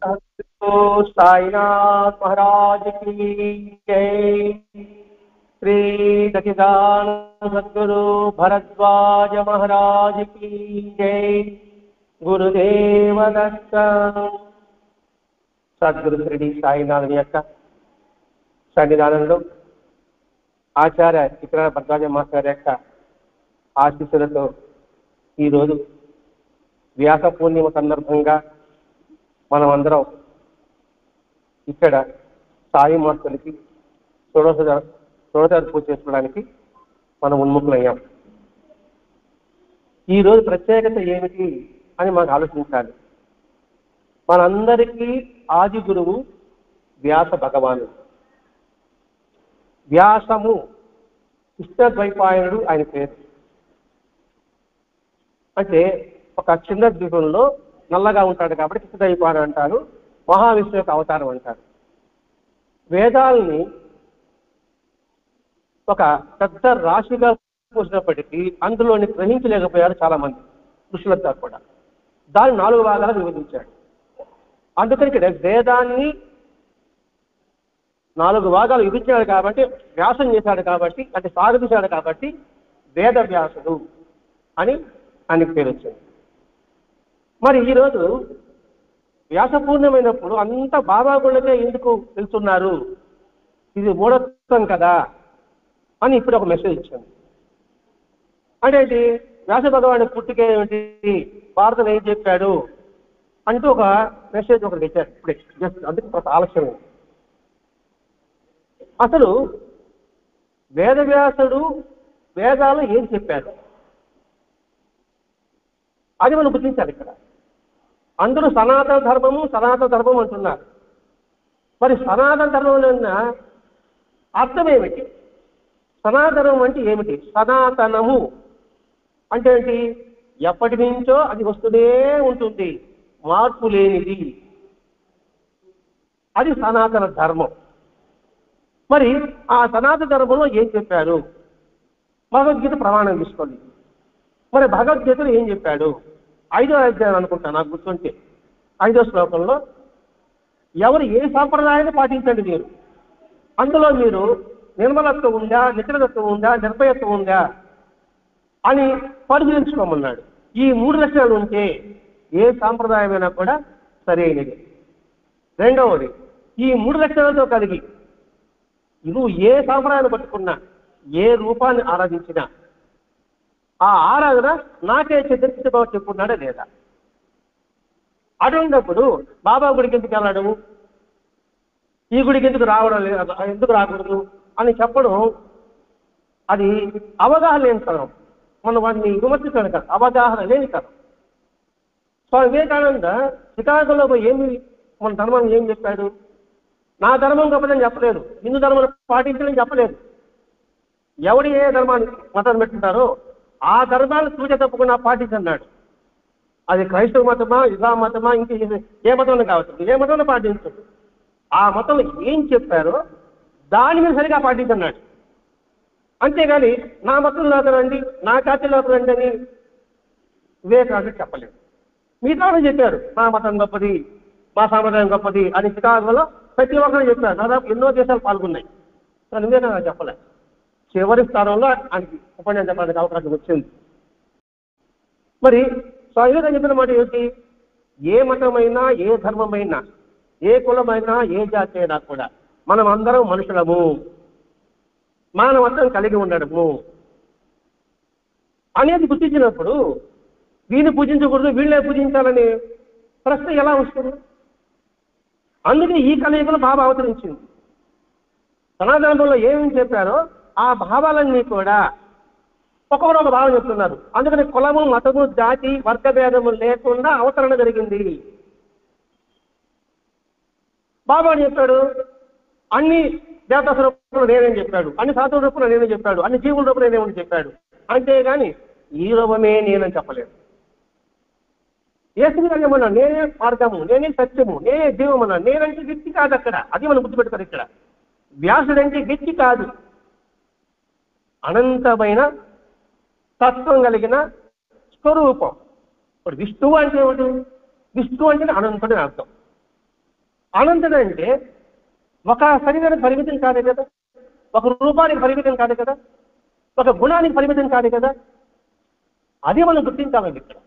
साईनाथ महाराज की जय। श्री सच्चिदानंद सद्गुरु भरद्वाज महाराज की जय। गुरुदेव दत्त। సద్గురు శ్రీ సాయినాథుని యొక్క సన్నిధానంలో ఆచార్య చిత్ర భరద్వాజ మాస్టర్ యొక్క ఆశీస్సులతో ఈరోజు వ్యాస పూర్ణిమ సందర్భంగా మనమందరం ఇక్కడ సాయి మాస్టర్కి షోడశ పూజ చేసుకోవడానికి మనం ఉన్ముఖులయ్యాం. ఈరోజు ప్రత్యేకత ఏమిటి అని మనకు ఆలోచించాలి. మనందరికీ ఆది గురువు వ్యాస భగవానుడు. వ్యాసము కృష్ణద్వైపాయనుడు ఆయన పేరు. అంటే ఒక చిన్న ద్వీపంలో నల్లగా ఉంటాడు కాబట్టి కృష్ణద్వైపాయనుడు అంటారు. మహావిష్ణువు యొక్క అవతారం అంటారు. వేదాలని ఒక పెద్ద రాశిగా పోసినప్పటికీ అందులోని గ్రహించలేకపోయారు చాలా మంది ఋషులంతా కూడా. దాన్ని 4 భాగాలు విభజించాడు. అందుకని ఇక్కడ వేదాన్ని 4 భాగాలు విభజించాడు కాబట్టి, వ్యాసం చేశాడు కాబట్టి, అంటే సాగదీశాడు కాబట్టి వేద వ్యాసుడు అని ఆయనకి పేరు వచ్చింది. మరి ఈరోజు వ్యాసపూర్ణమైనప్పుడు అంత బాబా గుళ్ళకే ఎందుకు వెళ్తున్నారు, ఇది మూఢత్వం కదా అని ఇప్పుడు ఒక మెసేజ్ ఇచ్చాను. అంటే వ్యాస భగవాను పుట్టుకే ఏమిటి, భారతం ఏం చెప్పాడు అంటూ ఒక మెసేజ్ ఒకటి ఇచ్చారు ఇప్పుడే. జస్ట్ అందుకు ఆలస్యం. అసలు వేదవ్యాసుడు వేదాలు ఏం చెప్పారు అది మనం గుర్తించాలి. ఇక్కడ అందరూ సనాతన ధర్మం అంటున్నారు. మరి సనాతన ధర్మంలో ఉన్న అర్థం ఏమిటి? సనాతనం అంటే ఏమిటి? సనాతనము అంటే ఏంటి? ఎప్పటి నుంచో అది వస్తూనే ఉంటుంది, మార్పు లేనిది. అది సనాతన ధర్మం. మరి ఆ సనాతన ధర్మంలో ఏం చెప్పారు? భగవద్గీత ప్రమాణం తీసుకోండి. మరి భగవద్గీతలో ఏం చెప్పాడు? 5వ అధ్యాయం అనుకుంటా, నాకు గుర్తుంటే 5వ శ్లోకంలో ఎవరు ఏ సాంప్రదాయాన్ని పాటించండి మీరు, అందులో మీరు నిర్మలత్వం ఉందా, నిఖిలత్వం ఉందా, నిర్భయత్వం ఉందా అని పరిశీలించుకోమన్నాడు. ఈ 3 లక్షణాలు ఉంటే ఏ సాంప్రదాయమైనా కూడా సరైనది. రెండవది, ఈ 3 లక్షణాలతో కలిగి నువ్వు ఏ సాంప్రదాయాన్ని పట్టుకున్నా, ఏ రూపాన్ని ఆరాధించినా ఆ ఆరాధన నాకే చెందించబో చెప్పుకున్నాడా లేదా? అటువంటిప్పుడు బాబా గుడికి ఎందుకు వెళ్ళడం, ఈ గుడికి ఎందుకు రావడం లేదు, ఎందుకు రాకూడదు అని చెప్పడం అది అవగాహన లేని తరం. మనం వాటిని విమర్శించడం కాదు, అవగాహన లేని తరం. స్వామి వివేకానంద శ్రీకాకుళంలో మన ధర్మం ఏం చెప్పాడు? నా ధర్మం గొప్పదని చెప్పలేదు, హిందూ ధర్మాన్ని పాటించడం చెప్పలేదు. ఎవడు ఏ ధర్మాన్ని మతాన్ని పెట్టుకుంటారో ఆ ధర్మాన్ని సూచన తప్పకుండా పాటించన్నాడు. అది క్రైస్తవ మతమా, ఇస్లాం మతమా, ఇంక ఏ మతంలో కావచ్చు, ఏ మతంలో పాటించదు. ఆ మతంలో ఏం చెప్పారో దాని మీద సరిగా పాటించన్నాడు. అంతేగాని నా మతంలోకి రండి, నా జాతిలోకి రండి అని వివేకానంద చెప్పలేదు. మిగతా చెప్పారు మా మతం గొప్పది, మా సాంప్రదాయం గొప్పది అని చికాగోలో ప్రతి ఒక్కరు చెప్పారు. దాదాపు ఎన్నో దేశాలు పాల్గొన్నాయి. కానీ వివేకానంద చెప్పలేదు. చివరి స్థానంలో ఆయనకి ఉపన్యాసం చెప్పడానికి అవకాశం వచ్చింది. మరి వివేకానంద చెప్పిన మాట ఏమిటి? ఏ మతమైనా, ఏ ధర్మమైనా, ఏ కులమైనా, ఏ జాతి అయినా కూడా మనం అందరం మనుషులము, మానవత్వం కలిగి ఉండడము అనేది గుర్తించినప్పుడు వీళ్ళు పూజించకూడదు, వీళ్ళే పూజించాలని ప్రశ్న ఎలా వస్తుంది? అందుకే ఈ కలియుగంలో బాబా అవతరించింది. సనాతనంలో ఏమేమి చెప్పారో ఆ భావాలన్నీ కూడా ఒక్కొక్కరు ఒక భావం చెప్తున్నారు. అందుకని కులము, మతము, జాతి, వర్గభేదము లేకుండా అవతరణ జరిగింది. బాబా చెప్పాడు అన్ని దేవతా స్వరూపంలో నేనేం చెప్పాడు, అన్ని శాస్త్ర రూపంలో నేనే చెప్పాడు, అన్ని జీవుల రూపంలో నేనేమని చెప్పాడు. అంతేగాని ఈ రూపమే నేనని చెప్పలేదు. ఏమన్నా నేనే మార్గము, నేనే సత్యము, నేనే జీవం అన్నా. నేనంటే వ్యక్తి కాదు అక్కడ, అది మనం గుర్తుపెట్టుకోరు. ఇక్కడ వ్యాసుడంటే వ్యక్తి కాదు, అనంతమైన తత్వం కలిగిన స్వరూపం. ఇప్పుడు విష్ణువు అంటే ఏమిటి? విష్ణువు అంటే అనంతుడని అర్థం. అనంతుడు అంటే ఒక శరీరానికి పరిమితం కాదు కదా, ఒక రూపానికి పరిమితం కాదు కదా, ఒక గుణానికి పరిమితం కాదు కదా. అది మనం గుర్తించాలండి ఇక్కడ.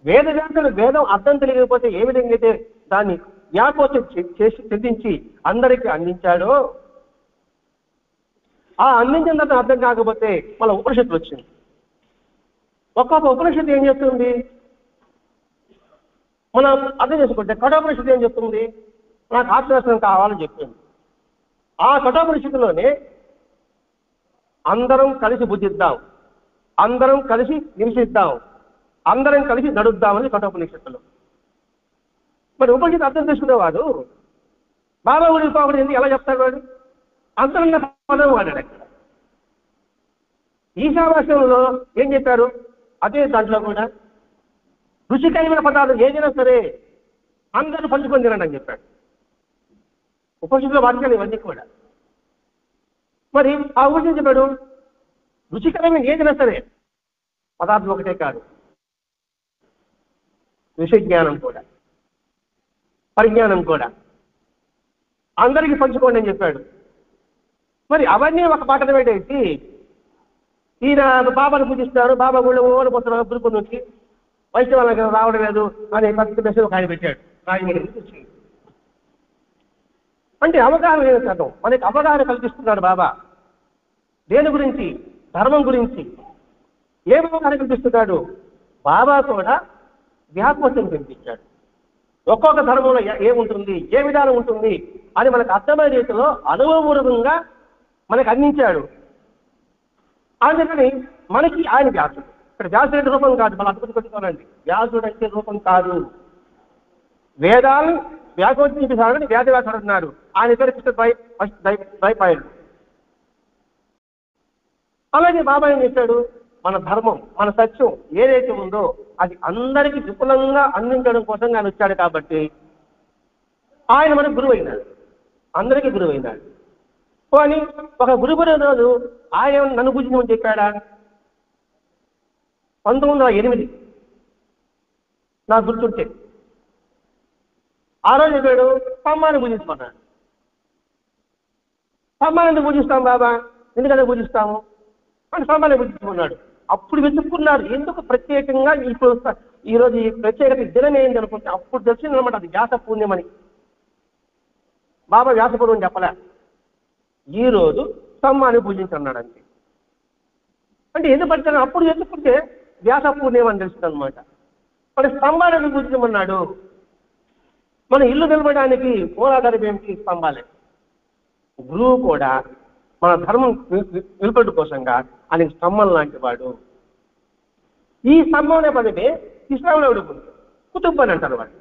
వేదవ్యాసుడు వేదం అర్థం తెలియకపోతే ఏ విధంగా అయితే దాన్ని వ్యాపోచం చేసి చెందించి అందరికీ అందించాడో, ఆ అందించిన తర్వాత అర్థం కాకపోతే మన ఉపనిషత్తు వచ్చింది. ఒక్కొక్క ఉపనిషత్తు ఏం చెప్తుంది మనం అర్థం చేసుకుంటే, కఠోపనిషత్తు ఏం చెప్తుంది, నాకు ఆత్మదర్శనం కావాలని చెప్తుంది. ఆ కఠోపనిషత్తులోనే అందరం కలిసి బుద్ధిద్దాం, అందరం కలిసి నివసిద్దాం, అందరం కలిసి నడుద్దామని కఠోపనిషత్తులు. మరి ఉపనిషత్తు అర్థం చేసుకునేవాడు బాబా గుడి పోకూడదు ఎందుకు ఎలా చెప్తాడు వాడు? అంతరన్న పదం వాడాడు అక్కడ. ఈశావాస్యంలో ఏం చెప్పారు? అదే దాంట్లో కూడా రుచికరమైన పదార్థం ఏదైనా సరే అందరూ పంచుకొని తినండి అని చెప్పాడు. ఉపనిషత్తులో వాక్యాలు ఇవన్నీ కూడా. మరి ఆ ఉపనిషత్తు చెప్పాడు రుచికరమైన ఏదైనా సరే పదార్థం ఒకటే కాదు, విషయ జ్ఞానం కూడా, పరిజ్ఞానం కూడా అందరికీ పంచుకోండి అని చెప్పాడు. మరి అవన్నీ ఒక పాటన పెట్టేసి ఈయన బాబాను పూజిస్తారు, బాబా గుళ్ళు ఓడిపోతున్నారు, గురుకు నుంచి వైష్ణవాళ్ళకి రావడం లేదు అనే పద్ధతి మెసేజ్ ఒక ఆయన పెట్టాడు రాజమండ్రి నుంచి. అంటే అవగాహన లేని చదవం, మనకి అవగాహన కల్పిస్తున్నాడు బాబా. దేని గురించి? ధర్మం గురించి. ఏ అవగాహన కల్పిస్తున్నాడు? బాబా కూడా వ్యాపోచం కల్పించాడు. ఒక్కొక్క ధర్మంలో ఏముంటుంది, ఏ విధానం ఉంటుంది అని మనకు అర్థమైన రీతిలో అనుభవపూర్వకంగా మనకు అందించాడు. అందుకని మనకి ఆయన వ్యాసుడు. ఇక్కడ వ్యాసుడు అంటే రూపం కాదు, మన అద్భుతం కొట్టుకోనండి. వ్యాసుడు అంటే రూపం కాదు. వేదాలు వ్యాసోచించాలని వేదవ్యాసుడు అన్నారు. ఆయన పేరు ద్వైపాయనుడు. అలాగే బాబా ఏం చేశాడు? మన ధర్మం, మన సత్యం ఏదైతే ఉందో అది అందరికీ విపులంగా అందించడం కోసం ఆయన వచ్చాడు. కాబట్టి ఆయన మనకు గురువు అయినాడు, అందరికీ గురువు అయినాడు. కానీ ఒక గురువుని రోజు ఆయన నన్ను పూజించమని చెప్పాడా? 1908 నాకు గుర్తుంటే ఆ రోజు చెప్పాడు స్తంభాన్ని పూజించుకున్నాడు. స్తంభాన్ని పూజిస్తాం బాబా, ఎందుకంటే పూజిస్తాము అని స్తంభాన్ని పూజించుకున్నాడు. అప్పుడు వెతుక్కున్నారు ఎందుకు ప్రత్యేకంగా ఇప్పుడు ఈరోజు ఈ ప్రత్యేకత దినం ఏంటి అనుకుంటే అప్పుడు తెలిసింది అనమాట, అది వ్యాస పూర్ణిమ అని. బాబా వ్యాస పూర్ణిమ చెప్పలే, ఈ రోజు స్తంభాన్ని పూజించున్నాడు అంతే. అంటే ఎందుకు పడితే అప్పుడు వెతుక్కుంటే వ్యాస పూర్ణిమ అని తెలుస్తుంది అనమాట. మరి స్తంభాన్ని పూజించమన్నాడు. మన ఇల్లు నిలబడడానికి మూలాధారం ఏమిటి? స్తంభాలే. గురువు కూడా మన ధర్మం నిలబడి కోసంగా ఆయన స్తంభం లాంటి వాడు. ఈ స్తంభం అనే పదమే ఇస్లాంలో కుతుబ్ అని అంటారు వాడు,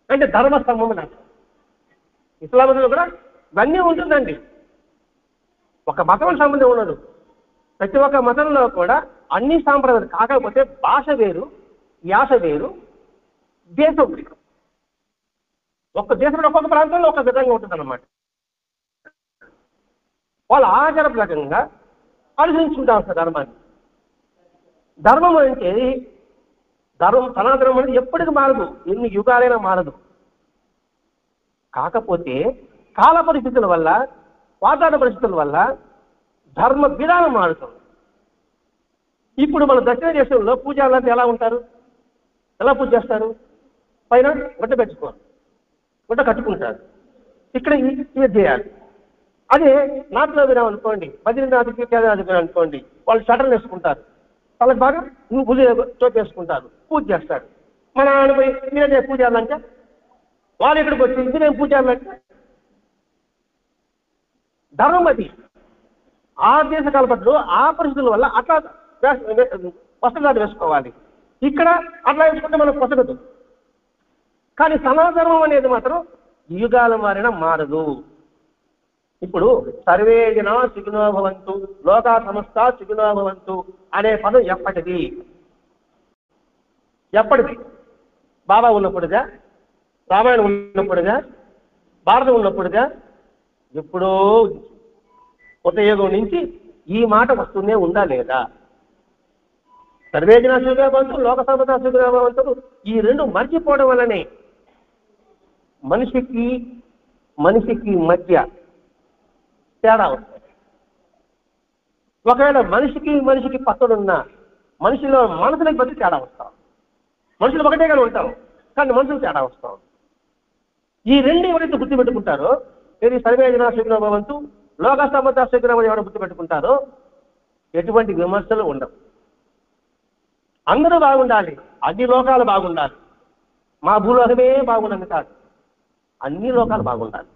అంటే ధర్మ స్తంభం అని అంటారు. ఇస్లాంలో కూడా ఇవన్నీ ఉంటుందండి, ఒక మతం సంబంధం ఉండదు. ప్రతి ఒక్క మతంలో కూడా అన్ని సాంప్రదాయాలు కాకపోతే భాష వేరు, యాస వేరు, దేశం వేరు. ఒక్క దేశంలో ఒక్కొక్క ప్రాంతంలో ఒక విధంగా ఉంటుంది అన్నమాట. వాళ్ళ ఆచార ప్రకారంగా అనుసరించుకుంటారు సార్ ధర్మాన్ని. ధర్మం అంటే సనాతనం అనేది ఎప్పటికీ మారదు, ఎన్ని యుగాలైనా మారదు. కాకపోతే కాల పరిస్థితుల వల్ల, వాతావరణ పరిస్థితుల వల్ల ధర్మ విధానం మారుతుంది. ఇప్పుడు మన దక్షిణ దేశంలో పూజారులంతా ఎలా ఉంటారు? ఎలా పూజ చేస్తారు? పైన గుడ్డ పెట్టుకోరు, గుడ్డ కట్టుకుంటారు. ఇక్కడ ఇవి చేయాలి. అదే నాటులో వినాం అనుకోండి, బద్రీనాథ్కి కేదార్నాథ్కి వినాం అనుకోండి, వాళ్ళు షటర్లు వేసుకుంటారు, వాళ్ళకి బాగా పూజ చోటు వేసుకుంటారు, పూజ చేస్తారు. మన ఆయన పోయి మీరే పూజ చేయాలంటే వాళ్ళు ఇక్కడికి వచ్చి మీరేం పూజ చేయాలంటే ధర్మం అది. ఆ దేశ కాలపట్లో ఆ పరిస్థితుల వల్ల అట్లా వస్త్రదాటి వేసుకోవాలి. ఇక్కడ అట్లా వేసుకుంటే మనకు పొసగదు. కానీ సనాతనం అనేది మాత్రం యుగాల మారిన మారదు. ఇప్పుడు సర్వే జనా సుఖినో భవంతు, లోకా సమస్త సుఖినో భవంతు అనే పదం ఎప్పటిది? బాబా ఉన్నప్పుడుగా, రామాయణం ఉన్నప్పుడుగా, భారతం ఉన్నప్పుడుగా? ఎప్పుడో కొత్తయుగం నుంచి ఈ మాట వస్తూనే ఉందా లేదా? సర్వే జనా సుఖినో భవంతు, లోక సమస్త సుఖినో భవంతు, ఈ రెండు మర్చిపోవడం వల్లనే మనిషికి మనిషికి మధ్య తేడా వస్తుంది. ఒకవేళ మనిషికి మనిషికి పక్కడున్న మనిషిలో మనసులకు బట్టి తేడా వస్తాం. మనుషులు ఒకటేగానే ఉంటాం, కానీ మనుషులు తేడా వస్తాం. ఈ రెండు ఎవరైతే గుర్తుపెట్టుకుంటారో, ఇది సర్వేజన శీఘ్రభవంతు లోక సమత శీఘ్రమని ఎవరు గుర్తుపెట్టుకుంటారో ఎటువంటి విమర్శలు ఉండవు. అందరూ బాగుండాలి, అన్ని లోకాలు బాగుండాలి. మా భూలోకమే బాగుండదు కాదు, అన్ని లోకాలు బాగుండాలి.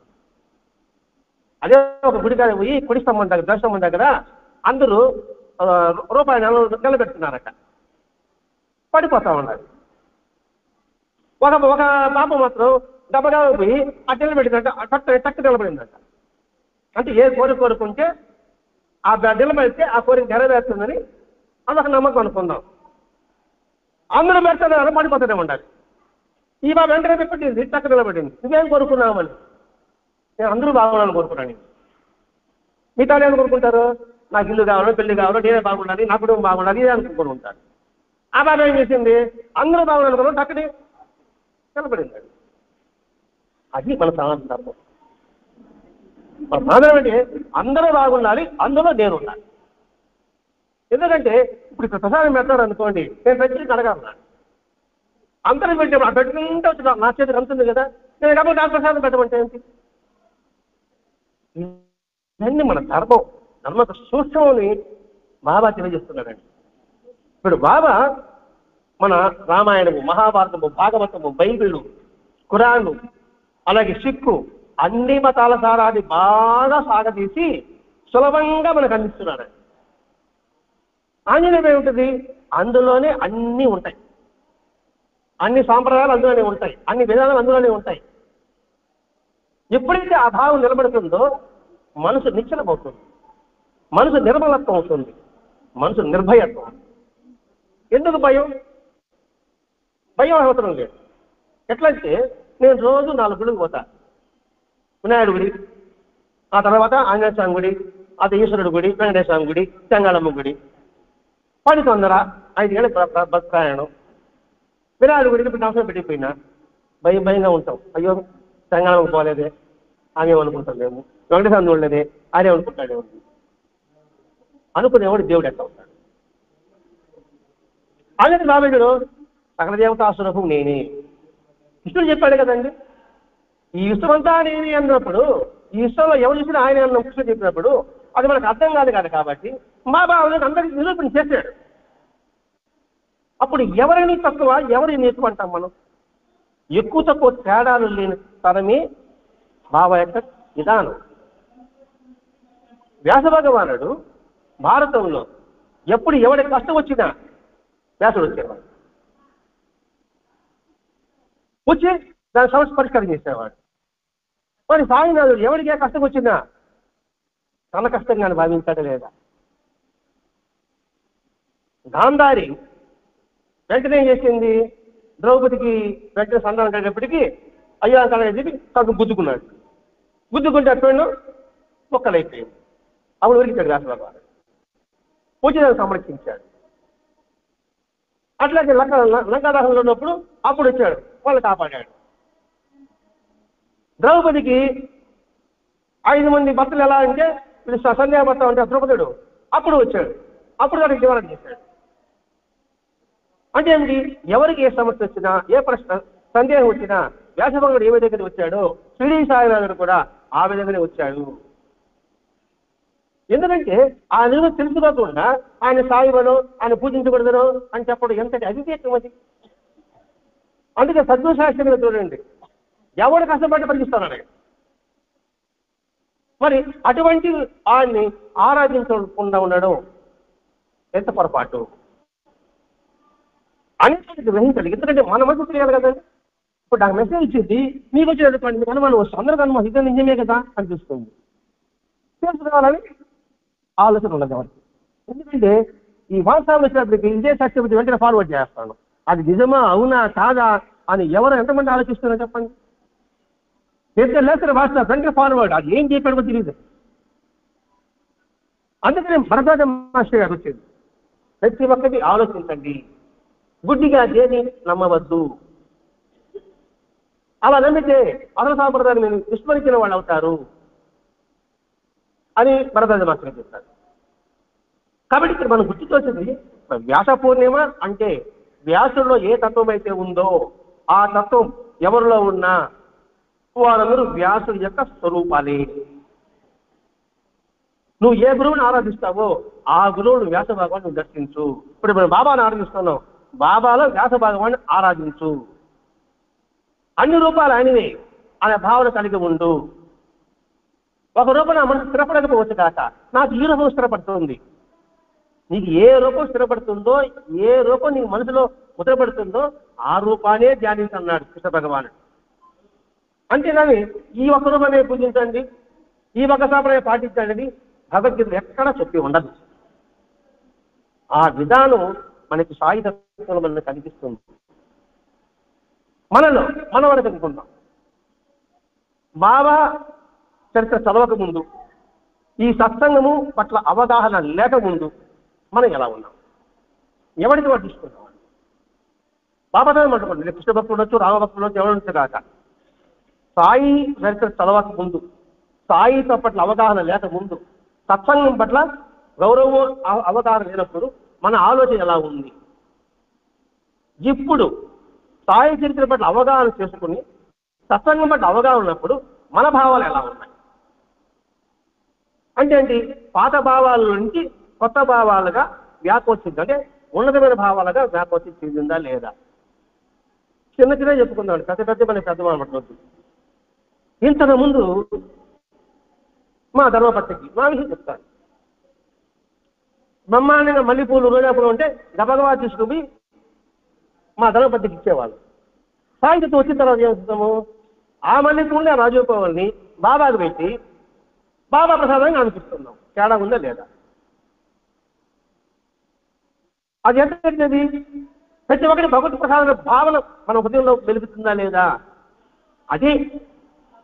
అదే ఒక గుడికాడ పోయి కుడి స్తంభం దగ్గర దర్శనం దగ్గర అందరూ రూపాయి నిలబెడుతున్నారట, పడిపోతా ఉన్నారు. ఒక పాప మాత్రం దెబ్బగా పోయి ఆ నిలబెట్టిందంట, టక్కు నిలబడిందంట. అంటే ఏ కోరిక కోరుకుంటే ఆ నిలబెడితే ఆ కోరిక నెరవేరుతుందని అదొక నమ్మకం అనుకుందాం. అందరూ పెడతారు, పడిపోతూనే ఉండాలి. ఈ బాబు వెంటనే పెట్టింది, టక్కు నిలబడింది. నువ్వేం కోరుకున్నామని, నేను అందరూ బాగుండాలని కోరుకున్నాను. మిగతా ఏం కోరుకుంటారు, నాకు ఇల్లు కావాలి, పెళ్లి కావాలి, నేనే బాగుండాలి, నా కుటుంబం బాగుండాలి, ఇదే అనుకుని ఉంటారు. ఆ బాబు ఏం చేసింది, అందరూ బాగుండాలనుకున్నాం, టక్కుని నిలబడింది. అది మన సనాతన ధర్మం. మన సనాతనం అంటే అందరూ బాగుండాలి, అందులో నేను ఉండాలి. ఎందుకంటే ఇప్పుడు ఇక్కడ ప్రసాదం పెట్టారు అనుకోండి, నేను పెట్టి అడగాలన్నా అందరూ పెట్టి ఆ పెట్టుకుంటే వచ్చి నా చేతికి అందుతుంది కదా, నేను డబ్బులు నాకు ప్రసాదం పెట్టమంటే ఏంటి? ఇవన్నీ మన ధర్మం, ధర్మ సూక్ష్మని బాబా తెలియజేస్తున్నాడండి. ఇప్పుడు బాబా మన రామాయణము, మహాభారతము, భాగవతము, బైబిలు, ఖురాను, అలాగే సిక్కు అన్ని మతాల సారాన్ని బాగా సాగదీసి సులభంగా మనకు అందిస్తున్నాడు. ఆంజనేయం ఏముంటుంది, అందులోనే అన్నీ ఉంటాయి, అన్ని సాంప్రదాయాలు అందులోనే ఉంటాయి, అన్ని విధానాలు అందులోనే ఉంటాయి. ఎప్పుడైతే ఆ భావం నిలబడుతుందో మనసు నిశ్చలమవుతుంది, మనసు నిర్మలత్వం అవుతుంది, మనసు నిర్భయత్వం. ఎందుకు భయం? భయం అవసరం లేదు. ఎట్లంటే నేను రోజు 4 గుడికి పోతా, వినాయకుడి గుడి, ఆ తర్వాత ఆంజనేయ స్వామి గుడి, అది ఈశ్వరుడి గుడి, వెంకటేశ్వర స్వామి గుడి, చెంగాళమ్మ గుడి, 10 తొందర 5 ఏళ్ళ బస్ ప్రయాణం. వినాయకుడి గుడికి ఇప్పుడు అవసరం పెట్టిపోయినా భయంగా ఉంటాం. అయ్యో చెంగాళమ్మకు పోలేదే, ఆమె ఏమనుకుంటాం మేము, వెంకటేశ్వర చూడలేదే, ఆయన ఏమనుకుంటాడు అనుకునేవాడు దేవుడు ఎట్లా ఉంటాడు. అలాగే బాబేడు సకల దేవతాసురభం నేనే, కృష్ణుడు చెప్పాడు కదండి. ఈ విశ్వమంతా నేనే అన్నప్పుడు, ఈ విశ్వంలో ఎవరు చూసినా ఆయన అన్న కృష్ణుడు చెప్పినప్పుడు అది మనకు అర్థం కాదు కదా. కాబట్టి మా బాబులకు అందరికీ నిరూపణ చేశాడు. అప్పుడు ఎవరిని తక్కువ ఎవరిని ఎక్కువ అంటాం మనం? ఎక్కువ తక్కువ తేడాలు లేని తరమే బాబా యొక్క విధానం. వ్యాస భగవానుడు భారతంలో ఎప్పుడు ఎవరికి కష్టం వచ్చినా వ్యాసుడు వచ్చేవాడు, వచ్చి దాని సమస్య పరిష్కారం చేసేవాడు. మరి సాయినాథుడు ఎవరికి ఏ కష్టం వచ్చినా తన కష్టంగానే భావించాడు లేదా? గాంధారి వెంటనే చేసింది, ద్రౌపదికి వెంటనే సంతానం కలిగేటప్పటికీ అయ్యో అంతా చెప్పి తను గుద్దుకున్నాడు. గుద్దుకుంటే అటువంటి మొక్కలైపోయింది. అప్పుడు ఉరికిచ్చాడు వ్యాసభగవానుడు, వచ్చి దాన్ని సంరక్షించాడు. అట్లాగే లంకాదహనంలో ఉన్నప్పుడు అప్పుడు వచ్చాడు, వాళ్ళు కాపాడాడు. ద్రౌపదికి 5 మంది భర్తలు ఎలా అంటే సందేహ భర్త అంటే ద్రౌపదుడు అప్పుడు వచ్చాడు, అప్పుడు దానికి నివారణ చేశాడు. అంటే ఏమిటి? ఎవరికి ఏ సమస్య వచ్చినా, ఏ ప్రశ్న సందేహం వచ్చినా వ్యాసభగవానుడు ఏ విధంగా వచ్చాడో షిరిడి సాయినాథుడు కూడా ఆ విధంగానే వచ్చాడు. ఎందుకంటే ఆ నిలువ తెలుసుకోకుండా ఆయన సాయిబను, ఆయన పూజించకూడదను అని చెప్పడం ఎంతటి అవివేకం అది. అందుకే సద్గుశాస్త్రంగా చూడండి, ఎవడు కష్టపడి పరిగిస్తానని. మరి అటువంటి ఆయన్ని ఆరాధించకుండా ఉండడం ఎంత పొరపాటు అనేది గ్రహించాలి. ఎందుకంటే మన మనసు తెలియాలి కదండి. ఇప్పుడు నాకు మెసేజ్ ఇచ్చింది, మీకు వచ్చేటటువంటి మీకు అనుమానం వస్తుంది, అందరికీ అనుమానం ఇదే నిజమే కదా అనిపిస్తుంది. తెలుసుకోవాలని ఆలోచన ఉండదు ఎవరికి. ఎందుకంటే ఈ వాట్సాప్ వచ్చినప్పటికీ ఇదే సత్యం వెంటనే ఫార్వర్డ్ చేస్తాను, అది నిజమా అవునా కాదా అని ఎవరు ఎంతమంది ఆలోచిస్తున్నారో చెప్పండి. లేకపోతే వాట్సాప్ వెంటనే ఫార్వర్డ్, అది ఏం చెప్పాడో తెలియదు. అందుకనే భరద్వాజ మాస్టర్ గారు వచ్చేది, ప్రతి ఒక్కటి ఆలోచించండి, గుడ్డిగా దేని నమ్మవద్దు. అలా నమ్మితే అసలు సాంప్రదాయాన్ని విస్మరించిన వాళ్ళు అవుతారు అని భరద్వాజ మాస్టర్ చెప్తారు. కాబట్టి ఇక్కడ మనం గుర్తుకొచ్చింది వ్యాస పూర్ణిమ అంటే వ్యాసుల్లో ఏ తత్వం అయితే ఉందో ఆ తత్వం ఎవరిలో ఉన్నా వారందరూ వ్యాసుడి యొక్క స్వరూపాలే. నువ్వు ఏ గురువుని ఆరాధిస్తావో ఆ గురువును వ్యాస భగవాన్ని దర్శించు. ఇప్పుడు మనం బాబాను ఆరాధిస్తున్నాం, బాబాలో వ్యాస భగవాన్ని ఆరాధించు. అన్ని రూపాలు ఆయనవే అనే భావన కలిగి ఉండు. ఒక రూపం నా మనసు స్థిరపడకపోవచ్చు కాక నాకు ఈ రూపం స్థిరపడుతుంది. నీకు ఏ రూపం స్థిరపడుతుందో, ఏ రూపం నీ మనసులో ముద్రపడుతుందో ఆ రూపానే ధ్యానించన్నాడు కృష్ణ భగవానుడు. అంతేగాని ఈ ఒక్క రూపమే పూజించండి, ఈ ఒక్క సాంప్రదాయం పాటించండి భగవద్గీత ఎక్కడా చెప్పి ఉండదు. ఆ విధానం మనకి సాయి తత్వంలో మనకు కనిపిస్తుంది. మన వరకు అనుకుందాం. బాబా చరిత్ర చదవక ముందు, ఈ సత్సంగము పట్ల అవగాహన లేకముందు మనం ఎలా ఉన్నాం, ఎవరికి వాడు తీసుకుంటాం. బాబాతో అంటుకోండి, కృష్ణ భక్తులు ఉండొచ్చు, రామభక్తులు ఉండొచ్చు, ఎవరు ఉండొచ్చు కాక సాయి చరిత్ర చదవక ముందు, సాయితో పట్ల అవగాహన లేక ముందు, సత్సంగం పట్ల గౌరవం అవగాహన లేనప్పుడు మన ఆలోచన ఎలా ఉంది. ఇప్పుడు సాయి చరిత్ర పట్ల అవగాహన చేసుకుని సత్సంగం పట్ల అవగాహన ఉన్నప్పుడు మన భావాలు ఎలా ఉన్నాయి అంటే ఏంటి, పాత భావాల నుంచి కొత్త భావాలుగా వ్యాకోచింది, అంటే ఉన్నతమైన భావాలుగా వ్యాకోచి చెందిందా లేదా. చిన్న చిన్న చెప్పుకుందాం, పెద్ద మనకి పెద్ద మాట్లాడవద్దు. ఇంతకు ముందు మా ధర్మపత్రికి మా విషయం చెప్తాను. బ్రహ్మాండంగా మల్లెపూలు రోజాపూలు ఉంటే గబగబా తీసుకుని మా ధర్మపత్రికి ఇచ్చేవాళ్ళు. సాయంత్రం వచ్చిన తర్వాత ఏమిస్తాము, ఆ మల్లెపూలని ఆ రాజోపవాళ్ళని బాబాకు పెట్టి బాబా ప్రసాదంగా అనిపిస్తున్నాం. తేడా ఉందా లేదా? అది ఎంత పెట్టినది? ప్రతి ఒక్కటి భగవత్ ప్రసాద భావన మన హృదయంలో వెలుగుతుందా లేదా? అది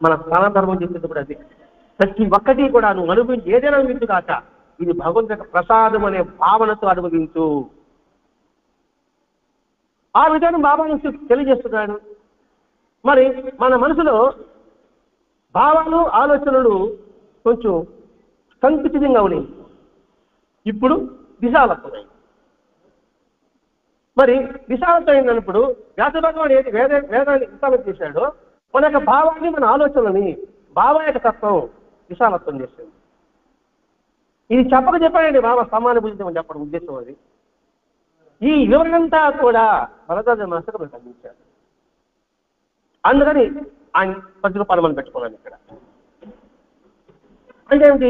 మన సనాతన ధర్మం చెప్పింది కూడా. అది ప్రతి ఒక్కటి కూడా నువ్వు అనుభవించి ఏదైనా అనుభవించు కాక ఇది భగవంతుని ప్రసాదం అనే భావనతో అనుభవించు. ఆ విధానం బాబా నుంచి తెలియజేస్తున్నాడు. మరి మన మనసులో భావాలు ఆలోచనలు కొంచెం సంకుచితంగా ఉన్నాయి, ఇప్పుడు విశాలత్వమైంది. మరి విశాలత్వమైనప్పుడు వ్యాస భగవానుడు ఏది వేదాన్ని విశాలం చేశాడో మన యొక్క భావాన్ని, మన ఆలోచనని బాబా యొక్క తత్వం విశాలత్వం చేసింది. ఇది చెప్పాడండి బాబా సమానుభూతిని చెప్పడం ఉద్దేశం. అది ఈ వివరణంతా కూడా భరద్వాజ మాస్టర్ మనకు అందించారు. అందుకని ఆయన 10 రూపాయలు మనం పెట్టుకున్నాను ఇక్కడ. అంటే ఏమిటి,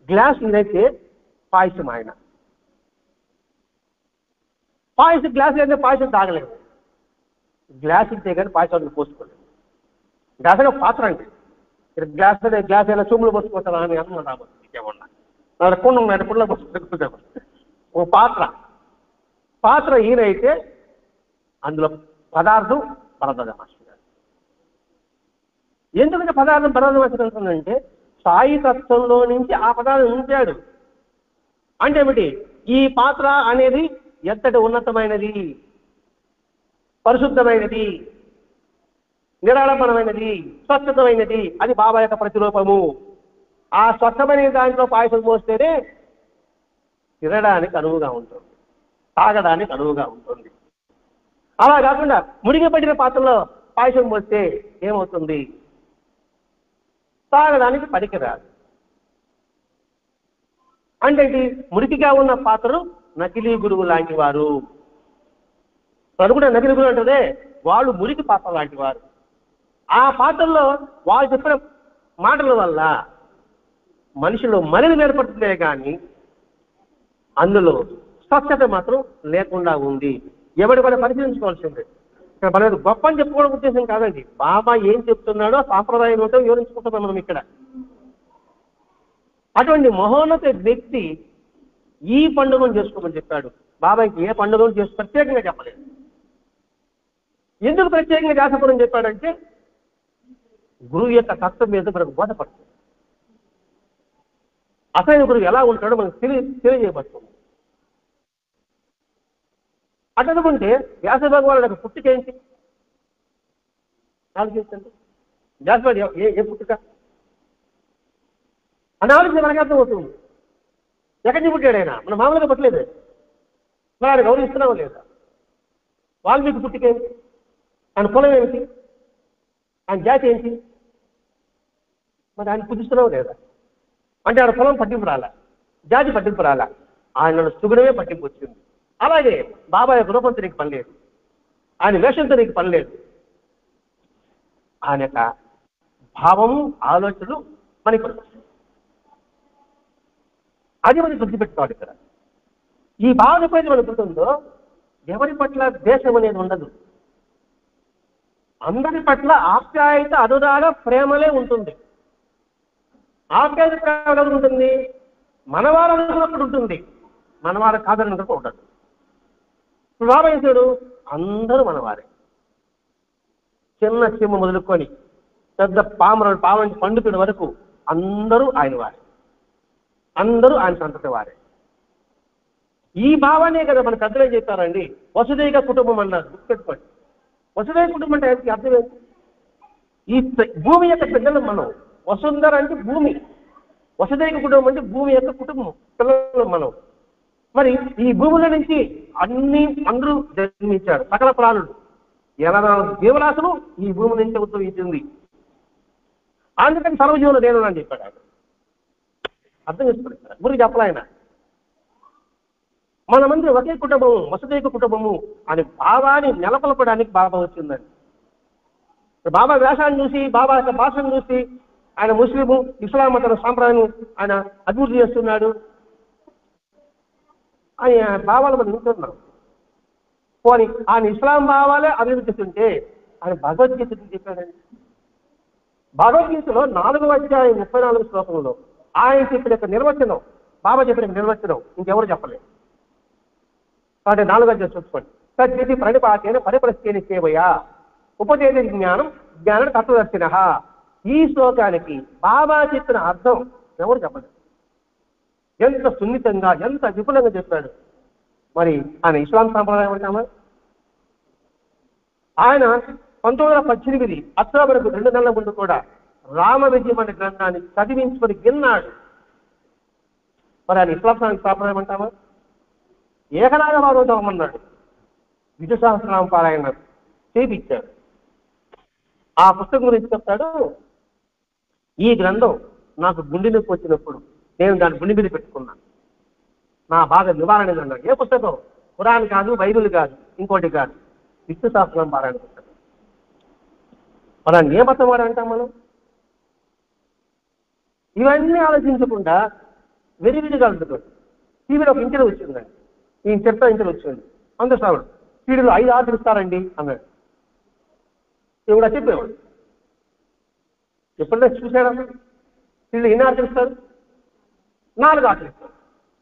గ్లాస్ ఇదైతే పాయసం, ఆయన పాయసం గ్లాస్ అయితే పాయసం తాగలేదు, గ్లాస్ ఇస్తే కానీ పాయసం పోసుకోలేదు. గ్లాస్ అనే పాత్ర అంటే గ్లాస్ అయినా చూములు పోసుకుంటారా అని అన్న రాబోతున్నా నా కుండ ఉన్నాయి, కుండలో పోసుకుంటాం. ఓ పాత్ర ఈయనైతే అందులో పదార్థం భరద్వాజ మాస్టర్ గారు. ఎందుకంటే పదార్థం భరద్వాజ మాస్టర్ అంటుందంటే సాయి తత్వంలో నుంచి ఆ పదార్థం ఉంచాడు. అంటే ఏమిటి, ఈ పాత్ర అనేది ఎంతటి ఉన్నతమైనది, పరిశుద్ధమైనది, నిరాడంబరమైనది, స్వచ్ఛతమైనది, అది బాబా యొక్క ప్రతిరూపము. ఆ స్వచ్ఛమైన దాంట్లో పాయసం పోస్తేనే తినడానికి అనువుగా ఉంటుంది, తాగడానికి అనువుగా ఉంటుంది. అలా కాకుండా ముడిగిపడిన పాత్రలో పాయసం పోస్తే ఏమవుతుంది, తాగడానికి పనికిరాదు. అంటే మురికిగా ఉన్న పాత్రలు నకిలీ గురువు లాంటి వారు. అనుకుంటే నకిలీ గురువు అంటేనే వాళ్ళు మురికి పాత్ర లాంటి వారు. ఆ పాత్రలో వాళ్ళు చెప్పిన మాటల వల్ల మనిషిలో మలినం ఏర్పడుతుందే కానీ అందులో స్వచ్ఛత మాత్రం లేకుండా ఉంది. ఎవరి కూడా పరిశీలించుకోవాల్సిందే. ఇక్కడ మన గొప్ప అని చెప్పుకోవడం ఉద్దేశం కాదండి. బాబా ఏం చెప్తున్నాడో సాంప్రదాయం ఉంటే వివరించుకుంటున్నాం మనం ఇక్కడ. అటువంటి మహోన్నత వ్యక్తి ఈ పండుగను చేసుకోమని చెప్పాడు. బాబాకి ఏ పండుగను చేసి ప్రత్యేకంగా చెప్పలేదు. ఎందుకు ప్రత్యేకంగా చేసపడని చెప్పాడంటే గురువు యొక్క తత్వం మీద మనకు బోధపడుతుంది. అసలైన గురువు ఎలా ఉంటాడో మనకు తెలియజేయబడుతుంది. అటనుకుంటే వ్యాస భగవానుడు పుట్టుకేంటి, ఆలోచించండి. జాస్వాడ్ ఏ పుట్టుక అని ఆలోచన మనకి అర్థమవుతుంది. ఎక్కడి నుంచి పుట్టాడు ఆయన? మనం మామూలుగా పుట్టలేదు. మరి ఆయన గౌరవిస్తున్నామా లేదా? వాల్మీకి పుట్టుకేంటి? ఆయన కులం ఏమిటి? ఆయన జాతి ఏంటి? మరి ఆయన పూజిస్తున్నావు లేదా? అంటే ఆయన కులం పట్టింపు రాలా, జాతి పట్టింపు రాలా, ఆయన సుగుణమే పట్టింపు వచ్చింది. అలాగే బాబా యొక్క రూపంతో నీకు పని లేదు, ఆయన వేషంతో నీకు పని లేదు, ఆయన యొక్క భావము ఆలోచనలు మనకి పని. అది మనకి గుర్తుపెట్టుకోవాలి. ఇక్కడ ఈ భావన ఎప్పుడైతే మనకు గుర్తుందో ఎవరి పట్ల ద్వేషం అనేది ఉండదు. అందరి పట్ల ఆప్యాయత, అనురాగ, ప్రేమలే ఉంటుంది. ఆప్యాయత ప్రేమ ఉంటుంది, మనవారు అనుకున్నప్పుడు ఉంటుంది, మనవారు కాదనుకున్నప్పుడు ఉండదు. బాబాయేశాడు అందరూ మనవారే. చిన్న చీమ మొదలుకొని పెద్ద పావని పండితుడి వరకు అందరూ ఆయన వారే, అందరూ ఆయన సంతతి వారే. ఈ భావానే కదా మన పెద్దలు ఏం చెప్పారండి, వసుదైక కుటుంబం అన్నారు. గుర్తుపెట్టుకోండి, వసుదైక కుటుంబం అంటే అర్థం ఏంటి? ఈ భూమి యొక్క పిల్లలు మనం. వసుంధర అంటే భూమి, వసుదైక కుటుంబం అంటే భూమి యొక్క కుటుంబం, పిల్లలు మనం. మరి ఈ భూమిలో నుంచి అందరూ జన్మించారు, సకల ప్రాణులు, 84 జీవరాశులు ఈ భూమి నుంచి ఉద్భవించింది. అందుకని సర్వజీవులు నేను అని చెప్పాడు ఆయన. అర్థం చేసుకోండి, గురించి చెప్పాలయన. మనమందరం ఒకే కుటుంబము, వసుదైక కుటుంబము అనే భావాన్ని నెలకొల్పడానికి బాబా వచ్చిందండి. బాబా వేషాన్ని చూసి, బాబా యొక్క భాషను చూసి ఆయన ముస్లిము, ఇస్లాం మత సాంప్రదాయం ఆయన అభివృద్ధి చేస్తున్నాడు. ఆయన భావాలు మనం వింటున్నాం. పోనీ ఆయన ఇస్లాం భావాలే అభివృద్ధి చేస్తుంటే ఆయన భగవద్గీత చెప్పాడండి. భగవద్గీతలో 4వ అధ్యాయం 34 శ్లోకంలో ఆయన చెప్పిన యొక్క నిర్వచనం, బాబా చెప్పిన నిర్వచనం ఇంకెవరు చెప్పలేదు. కాబట్టి 4వ అధ్యాయం చూసుకోండి. తద్విధి ప్రణిపాతేన పరిపరిస్థితిని సేవయా ఉపదేశ జ్ఞానం జ్ఞాన తత్వదర్శిన. ఈ శ్లోకానికి బాబా చెప్పిన అర్థం ఎవరు చెప్పలేదు. ఎంత సున్నితంగా, ఎంత విపులంగా చెప్పాడు. మరి ఆయన ఇస్లాం సాంప్రదాయం అంటామా? ఆయన 1918 అక్టోబర్కు 2 నెలల ముందు కూడా రామ విజయం అనే గ్రంథాన్ని చదివించుకొని విన్నాడు. మరి ఆయన ఇస్లాం సాంప్రదాయం అంటామా? ఏకనాగవాదం చదవమన్నాడు, విజయ సహస్రనామ పారాయణ చేయించాడు. ఆ పుస్తకం గురించి చెప్తాడు, ఈ గ్రంథం నాకు గుండె నొప్పి వచ్చినప్పుడు నేను దాన్ని గుండె మీద పెట్టుకున్నాను, నా బాధ నివారణ అన్నాడు. ఏ పుస్తకం? ఖురాన్ కాదు, బైబిల్ కాదు, ఇంకోటి కాదు, విష్ణు సహస్రనామ పారాయణ పుస్తకం. మనం ఏ మతం వాడు అంటాం మనం? ఇవన్నీ ఆలోచించకుండా వెరివిడిగా ఉంటుంది. టీవీలో ఒక ఇంటర్వ్యూ వచ్చిందండి, ఈ చెప్తా ఇంటర్వ్యూ వచ్చింది. అందరూ సార్ టీవీలో 5 ఆర్డర్లు ఇస్తారండి అన్నాడు. ఇవి కూడా చెప్పేవాడు. ఎప్పుడైనా చూశాడా? వీళ్ళు ఎన్ని ఆర్డర్లు ఇస్తారు? 4 ఆర్డర్లు ఇస్తారు.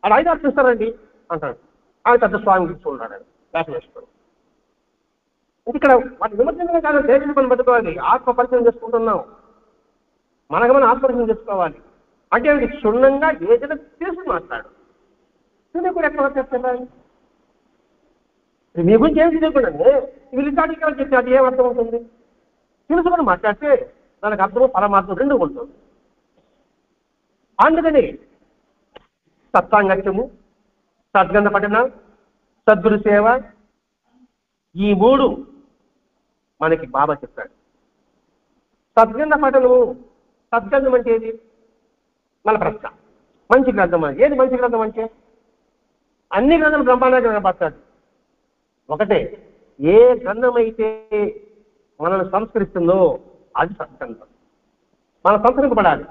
అది 5 ఆర్డర్లు ఇస్తారండి అంటాడు. ఆయన పెద్ద స్వామి కూర్చున్నాడు, వ్యాసం వేసుకోడు. ఇక్కడ వాటి విమర్శనమే కాదు, దేశం మనం బతుకోవాలి, ఆత్మ పరిచయం చేసుకుంటున్నాం, మనకు మనం ఆత్మపరిచయం చేసుకోవాలి. అంటే క్షుణ్ణంగా ఏదైనా తీసుకుని మాట్లాడు. కూడా ఎక్కడ చెప్తారు? మీ గురించి ఏం తెలియకుండానే వీళ్ళు రికార్డింగ్ చెప్తే అది ఏం అర్థం ఉంటుంది? తెలుసుకొని మాట్లాడితే దానికి అర్థము పరమార్థం 2 ఉంటుంది. అందుకని సత్సాంగత్యము, సద్గంధ పఠన, సద్గురు సేవ, ఈ 3 మనకి బాబా చెప్పాడు. సద్గంధ పఠనము, సద్గంధం అంటే ఏది? మన ప్రశ్న. మంచి గ్రంథం అని ఏది? మంచి గ్రంథం అంటే అన్ని గ్రంథాలు బ్రహ్మాండంగా కనబడతాడు. ఒకటే, ఏ గ్రంథం అయితే మనల్ని సంస్కరిస్తుందో అది సత్సంగం. మనం సంస్కరింపబడాలి.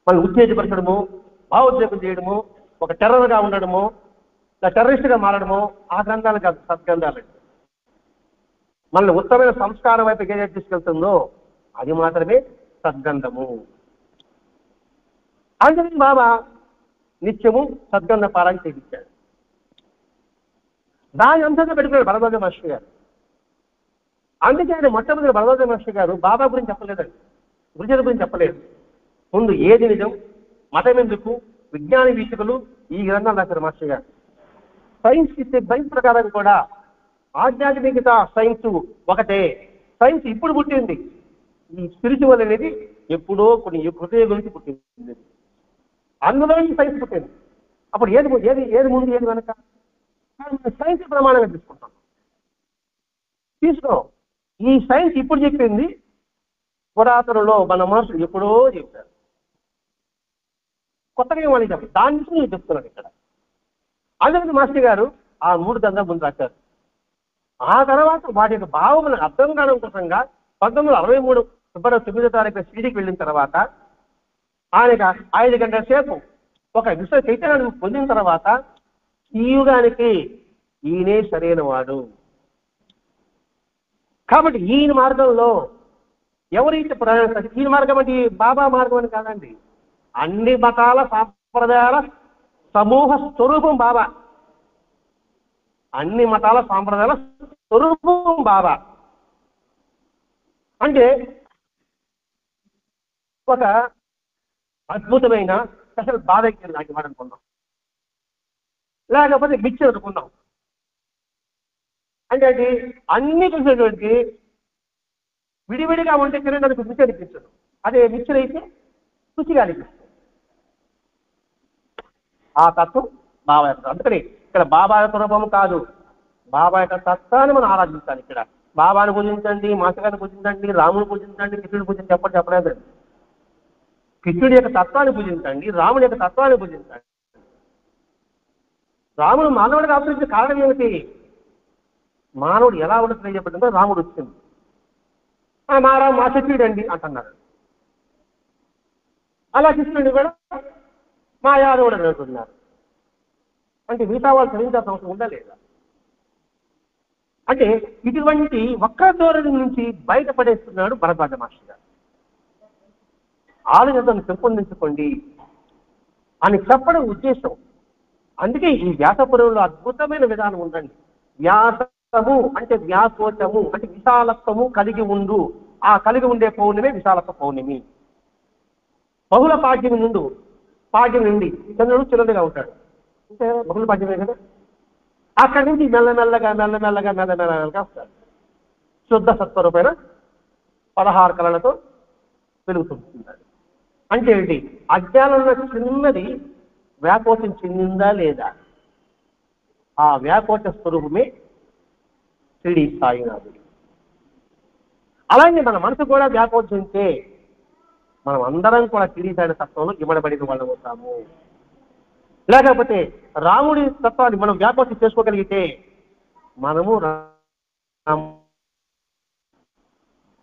మనం ఉత్తేజపరచడము, భావోద్వేగం చేయడము, ఒక టెర్రర్గా ఉండడము, టెర్రరిస్ట్గా మారడము ఆ గ్రంథాలు కాదు సద్గ్రంథాలు. మనల్ని ఉత్తమైన సంస్కారం వైపు ఏదైతే తీసుకెళ్తుందో అది మాత్రమే సద్గంధము. అందుకని బాబా నిత్యము సద్గంధ పారాయణ చేయించాడు. దాని అంతగా పెట్టుకున్నాడు భరద్వాజ మహర్షి గారు. అందుకే ఆయన మొట్టమొదటి భరద్వాజ మహర్షి గారు బాబా గురించి చెప్పలేదండి, గురుజన గురించి చెప్పలేదు. ముందు ఏది నిజం, మతం ఎందుకు, విజ్ఞాన వీక్షకులు, ఈ గ్రంథాలు రాశారు మహర్షి గారు. సైన్స్ ప్రకారం కూడా ఆధ్యాత్మికత సైన్స్ ఒకటే. సైన్స్ ఇప్పుడు పుట్టింది. ఈ స్పిరిచువల్ అనేది ఎప్పుడో కొన్ని హృదయ గురించి పుట్టింది. అందులో ఈ సైన్స్ పుట్టింది. అప్పుడు ఏది ఏది ఏది ముందు ఏది వెనక? సైన్స్ ప్రమాణంగా తీసుకుంటాం. తీసుకో. ఈ సైన్స్ ఇప్పుడు చెప్పింది పురాతనలో మన మనుషులు ఎప్పుడో చెప్పారు. కొత్తగా ఏమని చెప్పారు, దాని నుంచి నేను చెప్తున్నాను ఇక్కడ. అందుకని మాస్టర్ గారు ఆ 3 గ్రంథాలు ముందు రాశారు. ఆ తర్వాత వాటి యొక్క భావములను అర్థం కావడం కోసంగా 1963 ఫిబ్రవరి 9వ తారీఖున షిరిడీకి వెళ్ళిన తర్వాత ఆయన 5 గంటల సేపు ఒక విశ్వ చైతన్యాన్ని పొందిన తర్వాత ఈ యుగానికి ఈయనే సరైన వాడు. కాబట్టి ఈయన మార్గంలో ఎవరైతే ప్రయాణిస్తారు, ఈయన మార్గం అంటే బాబా మార్గం అని కాదండి, అన్ని మతాల సాంప్రదాయాల సమూహ స్వరూపం బాబా. అన్ని మతాల సాంప్రదాయాల స్వరూపం బాబా. అంటే ఒక అద్భుతమైన స్పెషల్ బాధ నాకు ఇవ్వాలనుకున్నాం, లేకపోతే మిక్చర్ అనుకున్నాం. అంటే అది అన్ని చూసేటువంటి విడివిడిగా ఉంటే తినడానికి రుచి అనిపించదు, అదే మిక్చర్ అయితే రుచిగా అనిపిస్తుంది. ఆ తత్వం బాబా యొక్క. అందుకని ఇక్కడ బాబా యొక్క రూపము కాదు, బాబా యొక్క తత్వాన్ని మనం ఆరాధించాలి. ఇక్కడ బాబాను పూజించండి, మాస్టర్ని పూజించండి, రాముని పూజించండి, కృష్ణుని పూజించండి చెప్పలేదు. కృష్ణుడి యొక్క తత్వాన్ని పూజించండి, రాముడి యొక్క తత్వాన్ని పూజించండి. రాముడు మానవుడిగా అవతరించిన కారణం ఏమిటి? మానవుడు ఎలా ఉండదు తెలియజేయబడిందో రాముడు వచ్చింది. మా శత్రుడు అండి అంటున్నారు. అలా కృష్ణుడిని కూడా మా యాదవుడు అని అంటున్నారు. అంటే మిగతా వాళ్ళు చదివించాల్సిన అవసరం ఉందా లేదా? అంటే ఇటువంటి వక్ర ధోరణి నుంచి బయటపడేస్తున్నాడు భరద్వాజ మాస్టర్ గారు. ఆలోచనను పెంపొందించుకోండి అని చెప్పడం ఉద్దేశం. అందుకే ఈ వ్యాసపురంలో అద్భుతమైన విధానం ఉందండి. వ్యాసము అంటే వ్యాసోచము అంటే విశాలత్వము కలిగి ఉండు. ఆ కలిగి ఉండే పౌర్ణమే విశాలత్వ పౌర్ణమి. బహుళ పాడ్యం నుండి చంద్రుడు చిన్నదిగా ఉంటాడు, అంటే బహుళ పాడ్యమే కదా. అక్కడి నుంచి మెల్లమెల్లగా వస్తాడు. శుద్ధ సత్వరూపైన 16 కళలతో వెలుగుతుంటాడు. అంటే ఏంటి? అజ్ఞానంలో చిన్నది వ్యాకోచం చెందిందా లేదా? ఆ వ్యాకోచ స్వరూపమే షిరిడీ సాయినాథుడు. అలాగే మన మనసు కూడా వ్యాకోచించే మనం అందరం కూడా షిరిడీ సాయి తత్వంలో ఇవ్వబడిన వాళ్ళం అవుతాము. లేకపోతే రాముడి తత్వాన్ని మనం వ్యాకోచం చేసుకోగలిగితే మనము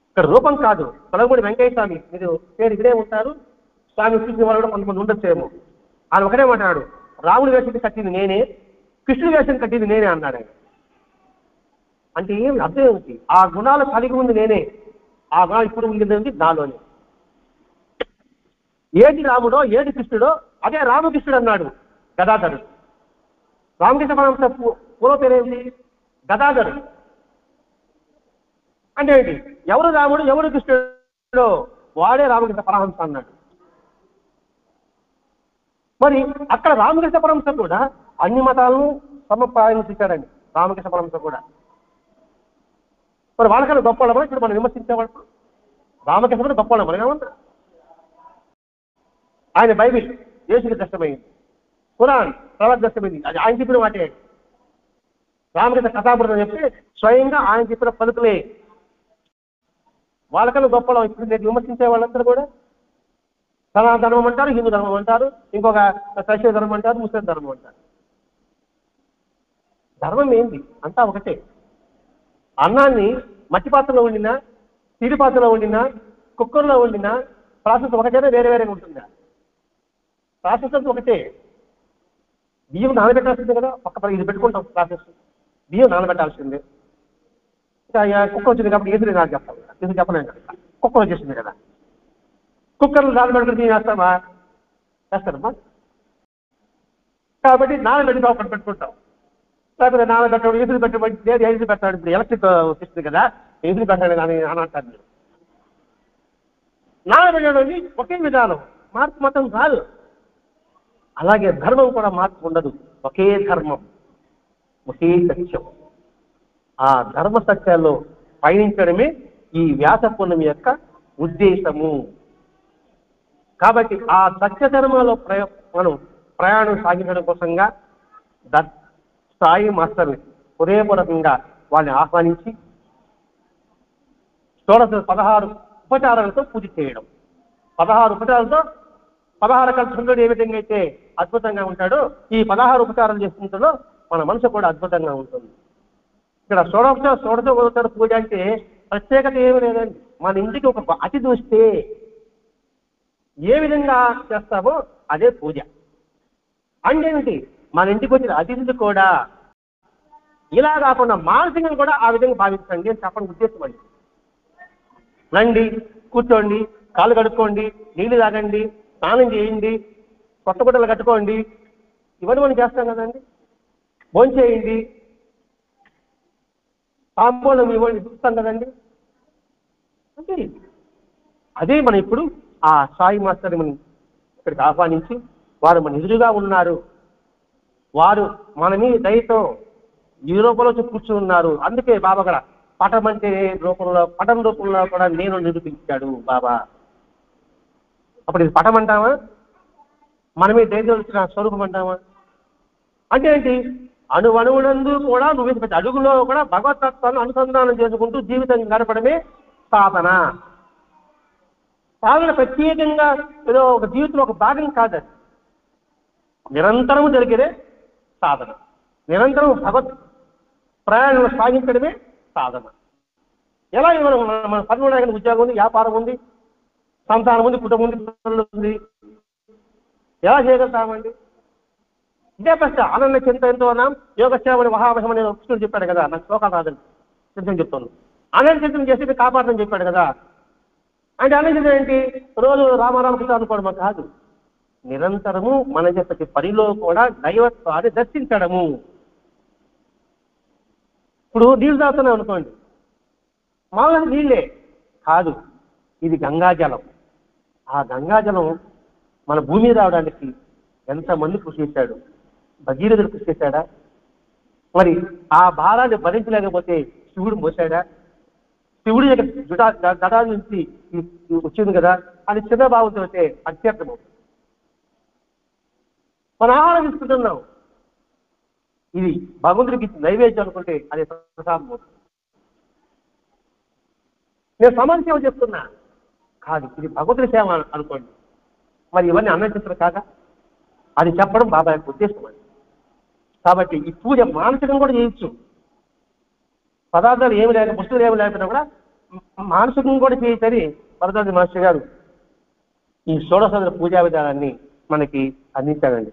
ఇక్కడ రూపం కాదు. కలగూడి వెంకయ్య స్వామి, మీరు పేరు ఇక్కడే ఉంటారు, స్వామి చూసిన వాళ్ళు కూడా కొంతమంది ఉండొచ్చేమో. ఆయన ఒకటే మాట్లాడు, రాముడి వేషం కట్టింది నేనే, కృష్ణుడి వేషం కట్టింది నేనే అన్నాడు ఆయన. అంటే ఏమి అర్థం ఏమిటి? ఆ గుణాలు కలిగి ఉంది నేనే, ఆ గుణాలు ఇప్పుడు ఉంది నాలోనే. ఏది రాముడో ఏది కృష్ణుడో అదే రామకృష్ణుడు అన్నాడు గదాధరుడు. రామకృష్ణ పరమహంస పూర్వ పేరేంటి? గదాధరుడు. అంటే ఏంటి? ఎవరు రాముడు ఎవరు కృష్ణుడో వాడే రామకృష్ణ పరమహంస అన్నాడు. మరి అక్కడ రామకృష్ణ పరమహంస కూడా అన్ని మతాలను సమపాయించాడండి. రామకృష్ణ పరమహంస కూడా మరి వాళ్ళకన్నా గొప్పవాళ్ళమా ఇప్పుడు మనం విమర్శించేవాళ్ళు? రామకృష్ణ కూడా గొప్పవాళ్ళం మనం ఏమన్నా? ఆయన బైబిల్ యేసుకి దర్శనమైంది, ఖురాన్ ప్రవక్త దర్శనమైంది, అది ఆయన చెప్పిన మాటే. రామకృష్ణ కథామృతం చెప్తే స్వయంగా ఆయన చెప్పిన పలుకులే. వాళ్ళకన్నా గొప్పవాళ్ళం ఇప్పుడు నేను విమర్శించే వాళ్ళందరూ కూడా సనాతన ధర్మం అంటారు, హిందూ ధర్మం అంటారు, ఇంకొక క్రైస్తవ ధర్మం అంటారు, ముస్లిం ధర్మం అంటారు. ధర్మం ఏంది? అంతా ఒకటే. అన్నాన్ని మట్టి పాత్రలో వండినా, తీడి పాత్రలో వండినా, కుక్కర్లో వండినా ప్రాసెస్ ఒకటేనా వేరే వేరేగా ఉంటుందా? ప్రాసెస్ అంతా ఒకటే. బియ్యం నానబెట్టాల్సిందే కదా, పక్క ఇది పెట్టుకుంటాం ప్రాసెస్. బియ్యం నానబెట్టాల్సిందే. కుక్కర్ వచ్చింది కాబట్టి ఎదురు నాకు చెప్తాను, ఎదురు చెప్పలేను కదా, కుక్కర్ వచ్చేసింది కదా. కుక్కర్లు నానబెట్టుకుని తినేస్తామా? చేస్తారమ్మా. కాబట్టి నానబెట్టి ఒకటి పెట్టుకుంటాం, లేకపోతే నానబెట్టడం ఎదురు పెట్టబడి ఎదురు పెట్టాడు. ఇప్పుడు ఎలక్ట్రిక్ వస్తుంది కదా, ఎదురు పెట్టాడు కానీ అని అంటారు మీరు. నానబెట్టడం ఒకే విధానం, మార్పు మతం కాదు. అలాగే ధర్మం కూడా మార్పు ఉండదు, ఒకే ధర్మం, ఒకే సత్యం. ఆ ధర్మ సత్యాల్లో పయనించడమే ఈ వ్యాస పూర్ణమి యొక్క ఉద్దేశము. కాబట్టి ఆ సత్యధర్మంలో మనం ప్రయాణం సాగించడం కోసంగా సాయి మాస్టర్ని హృదయపూర్వకంగా వాళ్ళని ఆహ్వానించి 16 ఉపచారాలతో పూజ చేయడం. 16 ఉపచారాలతో 16 కల్పంలో ఏ విధంగా అయితే అద్భుతంగా ఉంటాడో ఈ 16 ఉపచారాలు చేసుకుంటుందో మన మనసు కూడా అద్భుతంగా ఉంటుంది. ఇక్కడ షోడశోపచార పూజ అంటే ప్రత్యేకత ఏమి లేదండి. మన ఇంటికి ఒక అతిథి వస్తే ఏ విధంగా చేస్తామో అదే పూజ. అంటే ఏమిటి, మన ఇంటికి వచ్చిన అతిథిని కూడా ఇలా కాకుండా మానసికంగా కూడా ఆ విధంగా భావించండి అని చెప్పడం ఉద్దేశం అండి. రండి, కూర్చోండి, కాళ్ళు కడుక్కోండి, నీళ్లు తాగండి, స్నానం చేయండి, కొత్త గుడ్డలు కట్టుకోండి, ఇవన్నీ మనం చేస్తాం కదండి. భోంచేయండి, తాంబూలం ఇవ్వండి, చూస్తాం కదండి. అంటే అదే మనం ఇప్పుడు ఆ సాయి మాస్టర్ని మనం ఇక్కడికి ఆహ్వానించి వారు మన ఎదురుగా ఉన్నారు, వారు మన మీద దయతో ఈ రూపంలో కూర్చుని ఉన్నారు. అందుకే బాబా కూడా పటం అంటే పటం రూపంలో కూడా నేను నిరూపించాడు బాబా. అప్పుడు ఇది పటం అంటామా, మనమే దయచేసిన స్వరూపం అంటామా? అంటే ఏంటి, అణువణువునందు కూడా నువ్వు అడుగులో కూడా భగవతత్వాన్ని అనుసంధానం చేసుకుంటూ జీవితం గడపడమే సాధన. సాధన ప్రత్యేకంగా ఏదో ఒక జీవితంలో ఒక భాగం కాదు, నిరంతరము జరిగేదే సాధన. నిరంతరం భగవత్ ప్రయాణంలో సాగించడమే సాధన. ఎలా మన పనులు ఉద్యోగం ఉంది, వ్యాపారం ఉంది, సంతానం ఉంది, కుటుంబం ఉంది, పిల్లలు ఉంది, ఎలా చేయగలుగుతామండి? ఇదే ప్రశ్న. ఆనంద చింతనతో అన్నాం యోగక్షేమని మహామహిమ నేను కృష్ణుడు చెప్పాడు కదా, నాకు శ్లోకాలు రాదని చింతన చెప్తాను. ఆనంద చింతన చేసి కాపాడని చెప్పాడు కదా. అంటే ఆనందం ఏంటి, రోజు రామారామకృష్ణ అనుకోవడం కాదు, నిరంతరము మన చెప్పే పనిలో కూడా దైవత్వాన్ని దర్శించడము. ఇప్పుడు నీళ్ళు తాగుతున్నాం అనుకోండి, మామూలుగా నీళ్ళే కాదు, ఇది గంగాజలం. ఆ గంగాజలం మన భూమి రావడానికి ఎంతమంది కృషి చేశాడు? భగీరథుడు కృషి చేశాడా? మరి ఆ భారాన్ని భరించలేకపోతే శివుడు మోసాడా? శివుడి యొక్క జటా నుంచి వచ్చింది కదా, అది చిన్న భావంతో అయితే అత్యర్థము. మన ఆహారం తీసుకుంటున్నాం, ఇది భగవంతుడికి నైవేద్యం అనుకుంటే అది ప్రసాదం. నేను సమాజ సేవ చేస్తున్నా కాదు, ఇది భగవంతుడి సేవ అనుకోండి. మరి ఇవన్నీ అన్వేషిస్తారు కాక అది చెప్పడం బాబా యొక్క ఉద్దేశం అండి. కాబట్టి ఈ పూజ మానసికంగా కూడా చేయొచ్చు. పదార్థాలు ఏమి లేక వస్తువులు ఏమి లేకపోయినా కూడా మానసికంగా కూడా చేయొచ్చని భరద్వాజ మాస్టర్ గారు ఈ షోడశోపచార పూజా విధానాన్ని మనకి అందించారండి.